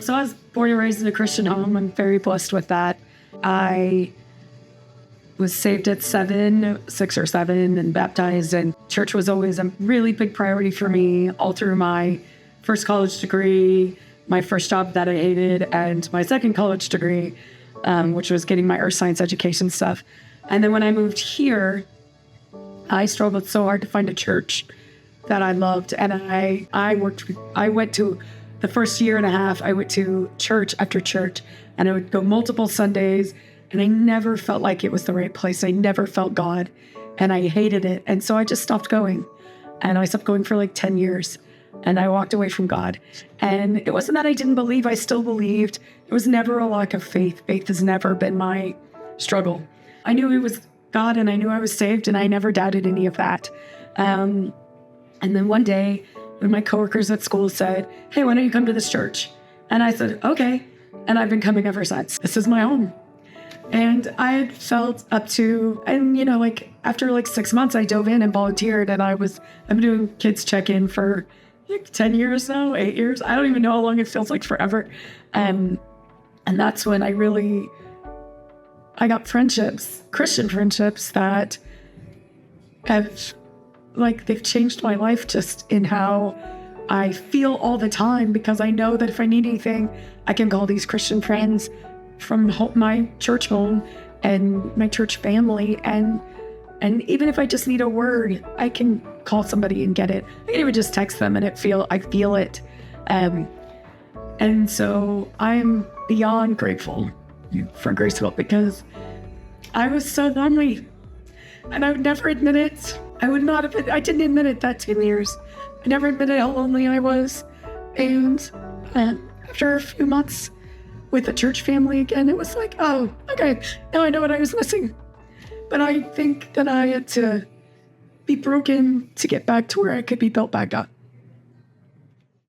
So I was born and raised in a Christian home. I'm very blessed with that. I was saved at 6 or 7, and baptized, and church was always a really big priority for me all through my first college degree, my first job that I hated, and my second college degree, which was getting my earth science education stuff. And then when I moved here, I struggled so hard to find a church that I loved. And I went to the first year and a half, I went to church after church, and I would go multiple Sundays, and I never felt like it was the right place. I never felt God, and I hated it. And so I just stopped going, and I stopped going for like 10 years, and I walked away from God. And it wasn't that I didn't believe, I still believed. It was never a lack of faith. Faith has never been my struggle. I knew it was God, and I knew I was saved, and I never doubted any of that. And then one day, when my coworkers at school said, "Hey, why don't you come to this church?" And I said, "Okay." And I've been coming ever since. This is my home. And I had felt up to, and after 6 months, I dove in and volunteered, and I've been doing kids check-in for 10 years now, 8 years. I don't even know how long. It feels like forever. And that's when I got friendships, Christian friendships that have, they've changed my life just in how I feel all the time, because I know that if I need anything, I can call these Christian friends from my church home and my church family. And even if I just need a word, I can call somebody and get it. I can even just text them and I feel it. And so I'm beyond grateful for GraceBuilt, because I was so lonely, and I would never admit it. I didn't admit it that 10 years. I never admitted how lonely I was. And after a few months with the church family again, it was like, oh, okay, now I know what I was missing. But I think that I had to be broken to get back to where I could be built back up.